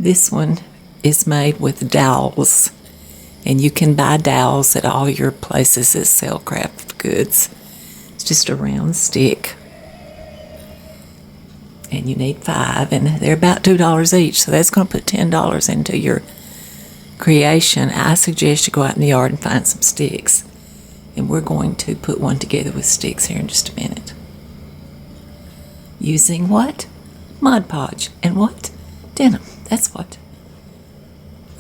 This one is made with dowels, and you can buy dowels at all your places that sell craft goods. It's just a round stick, and you need 5, and they're about $2 each, so that's going to put $10 into your creation. I suggest you go out in the yard and find some sticks, and we're going to put one together with sticks here in just a minute. Using what? Mod Podge. And what? Denim. That's what.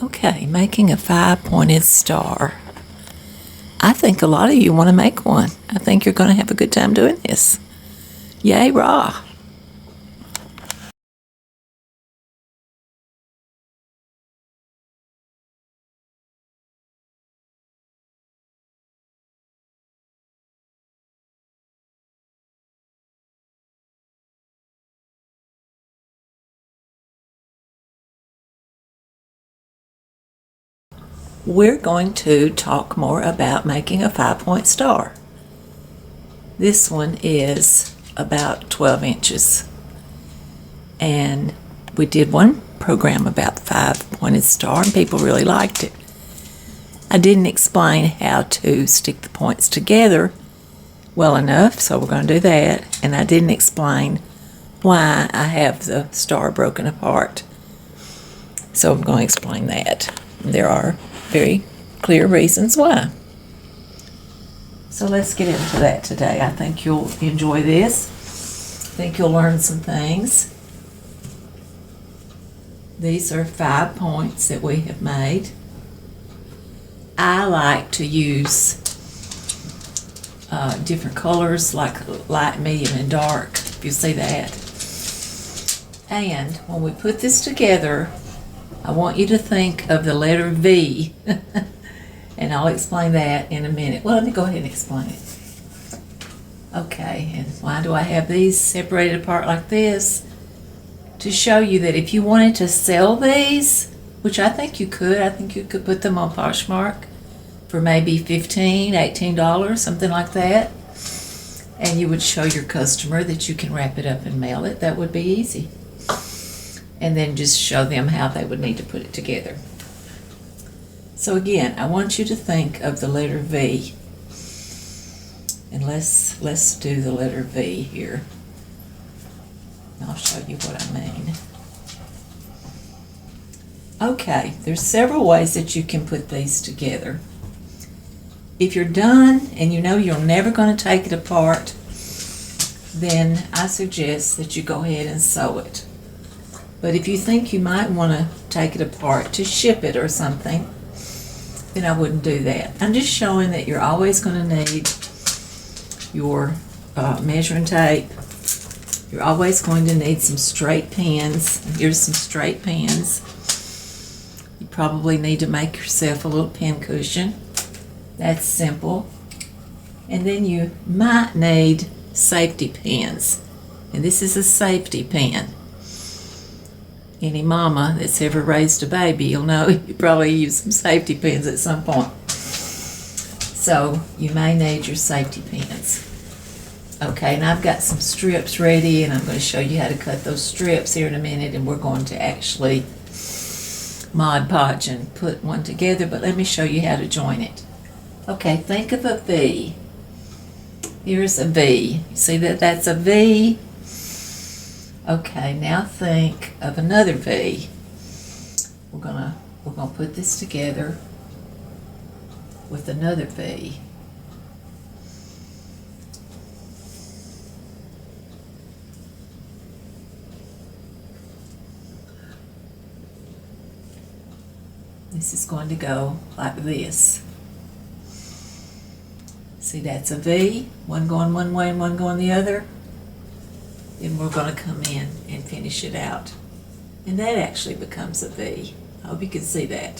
Okay, making a 5-pointed star. I think a lot of you want to make one. I think you're going to have a good time doing this. Yay, rah! We're going to talk more about making a 5-point star. This one is about 12 inches. And we did one program about the 5-pointed star, and people really liked it. I didn't explain how to stick the points together well enough, so we're going to do that. And I didn't explain why I have the star broken apart. So I'm going to explain that. There are very clear reasons why. So let's get into that today. I think you'll enjoy this. I think you'll learn some things. These are 5 points that we have made. I like to use different colors like light, medium, and dark, if you see that. And when we put this together, I want you to think of the letter V, and I'll explain that in a minute. Well, let me go ahead and explain it. Okay, and why do I have these separated apart like this? To show you that if you wanted to sell these, which I think you could put them on Poshmark for maybe $15, $18, something like that. And you would show your customer that you can wrap it up and mail it. That would be easy. And then just show them how they would need to put it together. So again, I want you to think of the letter V. And let's do the letter V here. I'll show you what I mean. Okay, there's several ways that you can put these together. If you're done and you know you're never going to take it apart, then I suggest that you go ahead and sew it. But if you think you might want to take it apart to ship it or something, then I wouldn't do that. I'm just showing that you're always going to need your measuring tape. You're always going to need some straight pins. Here's some straight pins. You probably need to make yourself a little pin cushion. That's simple. And then you might need safety pins. And this is a safety pin. Any mama that's ever raised a baby, you'll know you probably use some safety pins at some point. So you may need your safety pins. Okay, and I've got some strips ready, and I'm going to show you how to cut those strips here in a minute, and we're going to actually Mod Podge and put one together, but let me show you how to join it. Okay, think of a V. Here's a V. You see that that's a V? Okay, now think of another V. We're gonna put this together with another V. This is going to go like this. See, that's a V, one going one way and one going the other. Then we're going to come in and finish it out. And that actually becomes a V. I hope you can see that.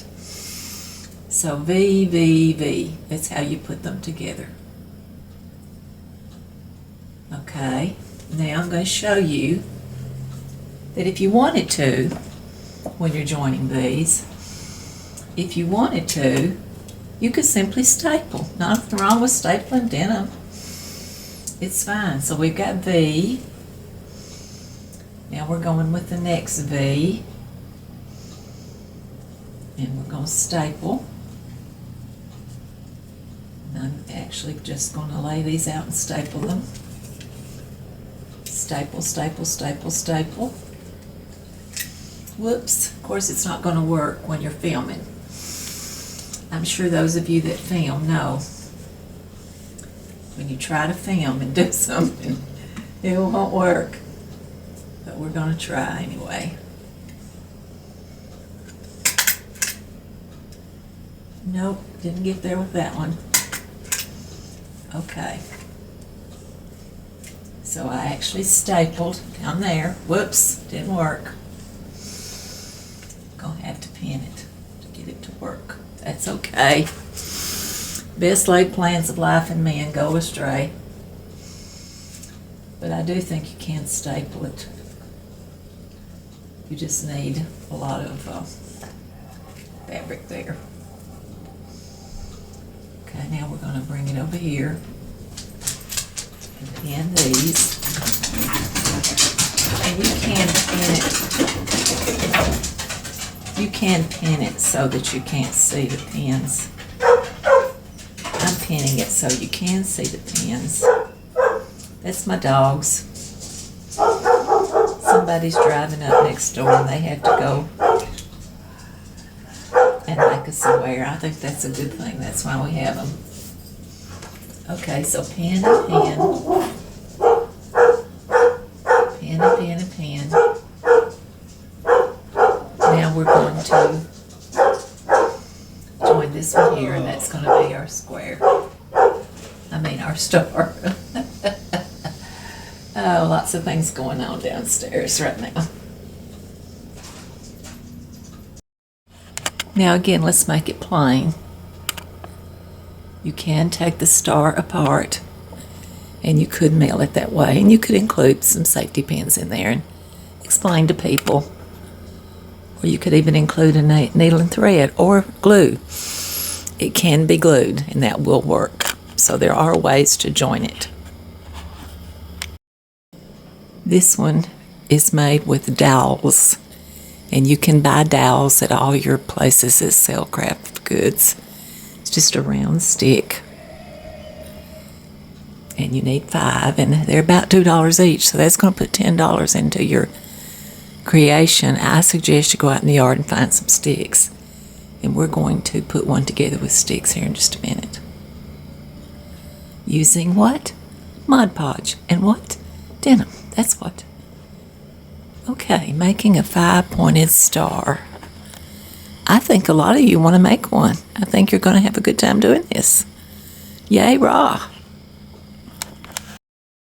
So V, V, V. That's how you put them together. Okay, now I'm going to show you that if you wanted to, when you're joining these, if you wanted to, you could simply staple. Nothing wrong with stapling denim. It's fine. So we've got V. Now we're going with the next V. And we're going to staple. And I'm actually just going to lay these out and staple them. Staple, staple, staple, staple. Whoops, of course it's not going to work when you're filming. I'm sure those of you that film know when you try to film and do something, it won't work. But we're going to try anyway. Nope, didn't get there with that one. Okay. So I actually stapled down there. Whoops, didn't work. Gonna have to pin it to get it to work. That's okay. Best laid plans of life and man go astray. But I do think you can staple it. You just need a lot of fabric there. Okay, now we're going to bring it over here and pin these. And you can pin it. You can pin it so that you can't see the pins. I'm pinning it so you can see the pins. That's my dogs. Somebody's driving up next door and they have to go and make us aware. I think that's a good thing. That's why we have them. Okay, so pin and pin. Pin and pin and pin. Now we're going to join this one here, and that's going to be our square. I mean our star. Oh, lots of things going on downstairs right now. Now again, let's make it plain. You can take the star apart and you could mail it that way, and you could include some safety pins in there and explain to people. Or you could even include a needle and thread or glue. It can be glued and that will work. So there are ways to join it. This one is made with dowels, and you can buy dowels at all your places that sell craft goods. It's just a round stick, and you need 5, and they're about $2 each, so that's going to put $10 into your creation. I suggest you go out in the yard and find some sticks, and we're going to put one together with sticks here in just a minute. Using what? Mod Podge. And what? Denim. That's what. Okay, making a 5-pointed star. I think a lot of you want to make one. I think you're going to have a good time doing this. Yay, rah!